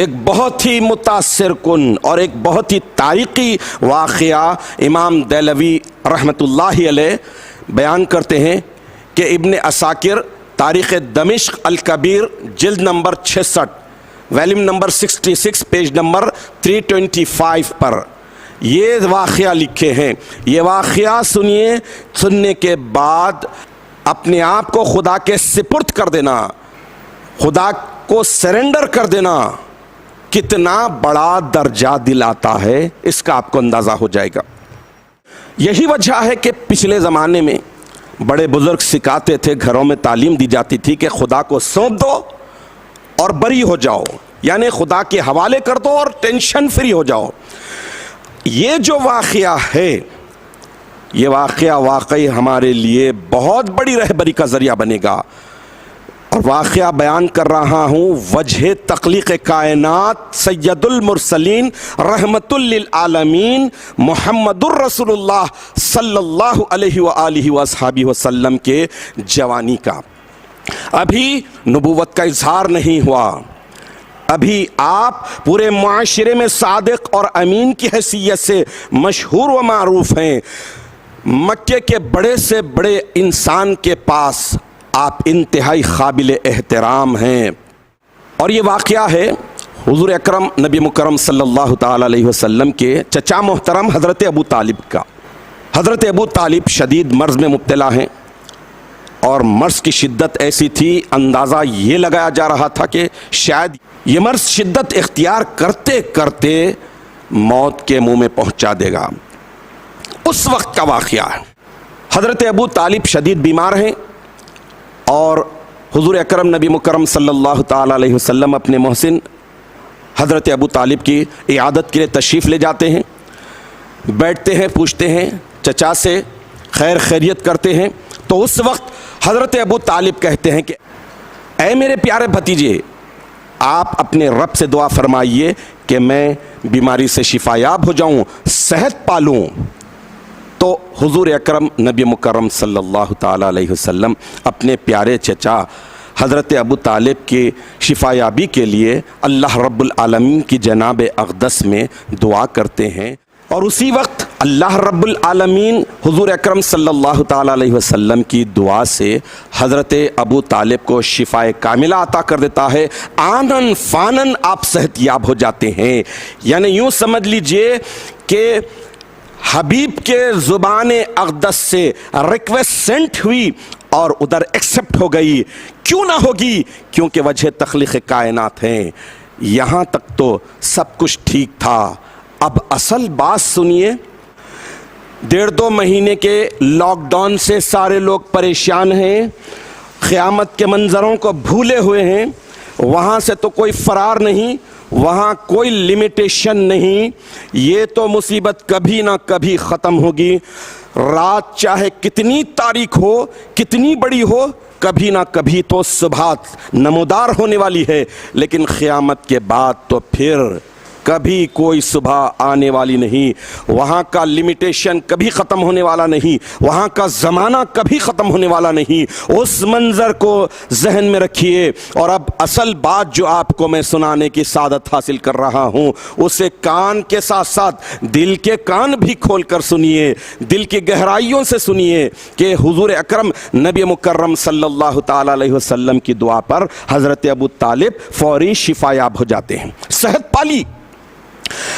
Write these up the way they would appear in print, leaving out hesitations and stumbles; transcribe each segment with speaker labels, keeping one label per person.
Speaker 1: ایک بہت ہی متاثر کن اور ایک بہت ہی تاریخی واقعہ امام دہلوی رحمۃ اللہ علیہ بیان کرتے ہیں کہ ابن عساکر تاریخ دمشق الکبیر جلد number 66 Valium number 66 page number 325 پر یہ واقعہ لکھے ہیں۔ یہ واقعہ سنیے، سننے کے بعد اپنے آپ کو خدا کے سپرد کر دینا، خدا کو سرنڈر کر دینا کتنا بڑا درجہ دلاتا ہے، اس کا آپ کو اندازہ ہو جائے گا۔ یہی وجہ ہے کہ پچھلے زمانے میں بڑے بزرگ سکھاتے تھے، گھروں میں تعلیم دی جاتی تھی کہ خدا کو سونپ دو اور بری ہو جاؤ، یعنی خدا کے حوالے کر دو اور ٹینشن فری ہو جاؤ۔ یہ جو واقعہ ہے، یہ واقعہ واقعی ہمارے لیے بہت بڑی رہبری کا ذریعہ بنے گا، اور واقعہ بیان کر رہا ہوں وجہ تخلیق کائنات سید المرسلین رحمت للعالمین محمد الرسول اللہ صلی اللہ علیہ وآلہ وصحبہ وسلم کے جوانی کا۔ ابھی نبوت کا اظہار نہیں ہوا، ابھی آپ پورے معاشرے میں صادق اور امین کی حیثیت سے مشہور و معروف ہیں۔ مکے کے بڑے سے بڑے انسان کے پاس آپ انتہائی قابل احترام ہیں، اور یہ واقعہ ہے حضور اکرم نبی مکرم صلی اللہ تعالی علیہ وسلم کے چچا محترم حضرت ابو طالب کا۔ حضرت ابو طالب شدید مرض میں مبتلا ہیں، اور مرض کی شدت ایسی تھی، اندازہ یہ لگایا جا رہا تھا کہ شاید یہ مرض شدت اختیار کرتے کرتے موت کے منہ میں پہنچا دے گا۔ اس وقت کا واقعہ ہے، حضرت ابو طالب شدید بیمار ہیں، اور حضور اکرم نبی مکرم صلی اللہ تعالی علیہ وسلم اپنے محسن حضرت ابو طالب کی عیادت کے لیے تشریف لے جاتے ہیں، بیٹھتے ہیں، پوچھتے ہیں چچا سے، خیر خیریت کرتے ہیں۔ تو اس وقت حضرت ابو طالب کہتے ہیں کہ اے میرے پیارے بھتیجے، آپ اپنے رب سے دعا فرمائیے کہ میں بیماری سے شفا یاب ہو جاؤں، صحت پالوں۔ تو حضور اکرم نبی مکرم صلی اللہ تعالی علیہ وسلم اپنے پیارے چچا حضرت ابو طالب کی شفا یابی کے لیے اللہ رب العالمین کی جناب اقدس میں دعا کرتے ہیں، اور اسی وقت اللہ رب العالمین حضور اکرم صلی اللہ تعالی علیہ وسلم کی دعا سے حضرت ابو طالب کو شفا کاملہ عطا کر دیتا ہے۔ آنن فانن آپ صحت یاب ہو جاتے ہیں، یعنی یوں سمجھ لیجئے کہ حبیب کے زبان اقدس سے ریکویسٹ سینٹ ہوئی اور ادھر ایکسپٹ ہو گئی۔ کیوں نہ ہوگی؟ کیونکہ وجہ تخلیق کائنات ہیں۔ یہاں تک تو سب کچھ ٹھیک تھا، اب اصل بات سنیے۔ 1.5-2 مہینے کے لاک ڈاؤن سے سارے لوگ پریشان ہیں، قیامت کے منظروں کو بھولے ہوئے ہیں، وہاں سے تو کوئی فرار نہیں، وہاں کوئی لمیٹیشن نہیں، یہ تو مصیبت کبھی نہ کبھی ختم ہوگی۔ رات چاہے کتنی تاریک ہو، کتنی بڑی ہو، کبھی نہ کبھی تو صبح نمودار ہونے والی ہے، لیکن قیامت کے بعد تو پھر کبھی کوئی صبح آنے والی نہیں۔ وہاں کا لمیٹیشن کبھی ختم ہونے والا نہیں، وہاں کا زمانہ کبھی ختم ہونے والا نہیں۔ اس منظر کو ذہن میں رکھیے، اور اب اصل بات جو آپ کو میں سنانے کی سعادت حاصل کر رہا ہوں، اسے کان کے ساتھ ساتھ دل کے کان بھی کھول کر سنیے، دل کی گہرائیوں سے سنیے کہ حضور اکرم نبی مکرم صلی اللہ تعالی علیہ وسلم کی دعا پر حضرت ابو طالب فوری شفا یاب ہو جاتے ہیں، صحت پالی۔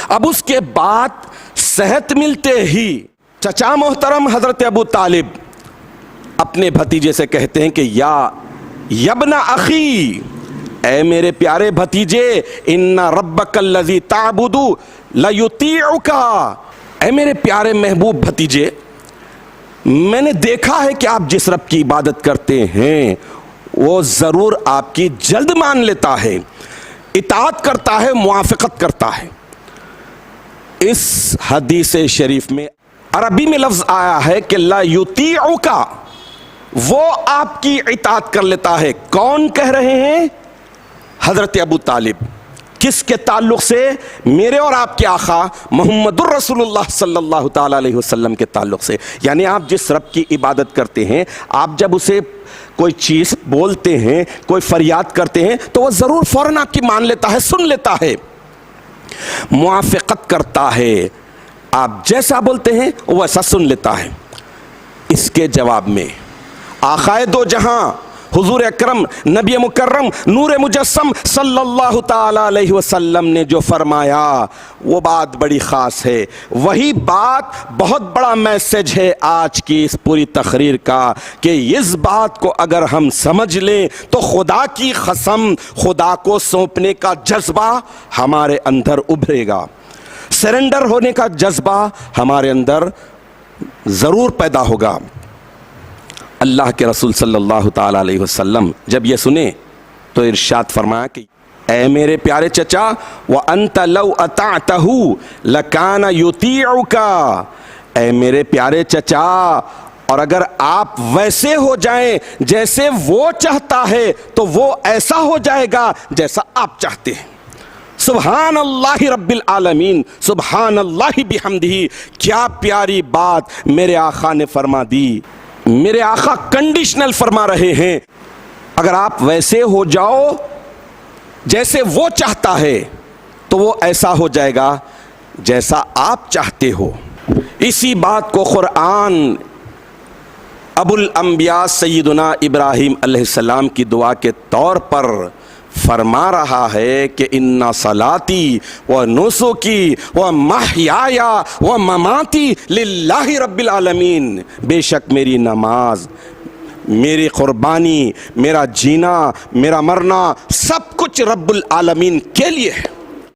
Speaker 1: اب اس کے بعد صحت ملتے ہی چچا محترم حضرت ابو طالب اپنے بھتیجے سے کہتے ہیں کہ یا ابن اخی، اے میرے پیارے بھتیجے، ان ربک الذی تعبد لیطیعک، اے میرے پیارے محبوب بھتیجے، میں نے دیکھا ہے کہ آپ جس رب کی عبادت کرتے ہیں وہ ضرور آپ کی جلد مان لیتا ہے، اطاعت کرتا ہے، موافقت کرتا ہے۔ اس حدیث شریف میں عربی میں لفظ آیا ہے کہ لا یطیعک، وہ آپ کی اطاعت کر لیتا ہے۔ کون کہہ رہے ہیں؟ حضرت ابو طالب۔ کس کے تعلق سے؟ میرے اور آپ کے آقا محمد الرسول اللہ صلی اللہ تعالی علیہ وسلم کے تعلق سے. یعنی آپ جس رب کی عبادت کرتے ہیں، آپ جب اسے کوئی چیز بولتے ہیں، کوئی فریاد کرتے ہیں، تو وہ ضرور فوراً آپ کی مان لیتا ہے، سن لیتا ہے، موافقت کرتا ہے. آپ جیسا بولتے ہیں وہ ایسا سن لیتا ہے. اس کے جواب میں آقائے دو جہاں حضور اکرم نبی مکرم نور مجسم صلی اللہ تعالی علیہ وسلم نے جو فرمایا وہ بات بڑی خاص ہے. وہی بات بہت بڑا میسج ہے آج کی اس پوری تقریر کا، کہ اس بات کو اگر ہم سمجھ لیں تو خدا کی قسم خدا کو سونپنے کا جذبہ ہمارے اندر ابھرے گا، سرنڈر ہونے کا جذبہ ہمارے اندر ضرور پیدا ہوگا. اللہ کے رسول صلی اللہ تعالی علیہ وسلم جب یہ سنے تو ارشاد فرمایا کہ اے میرے پیارے چچا، وَأَنْتَ لَوْ أَطَعْتَهُ لَكَانَ يُطِيعُكَ، اے میرے پیارے چچا، اور اگر آپ ویسے ہو جائیں جیسے وہ چاہتا ہے تو وہ ایسا ہو جائے گا جیسا آپ چاہتے ہیں. سبحان اللہ رب العالمین، سبحان اللہ بحمدہ. کیا پیاری بات میرے آقا نے فرما دی. میرے آقا کنڈیشنل فرما رہے ہیں، اگر آپ ویسے ہو جاؤ جیسے وہ چاہتا ہے تو وہ ایسا ہو جائے گا جیسا آپ چاہتے ہو. اسی بات کو قرآن ابو الانبیاء سیدنا ابراہیم علیہ السلام کی دعا کے طور پر فرما رہا ہے کہ اِنَّ صَلَاتِي وَنُسُكِي وَمَحْيَايَ وَمَمَاتِي لِلَّهِ رَبِّ الْعَالَمِينَ، بے شک میری نماز، میری قربانی، میرا جینا، میرا مرنا، سب کچھ رب العالمین کے لیے ہے.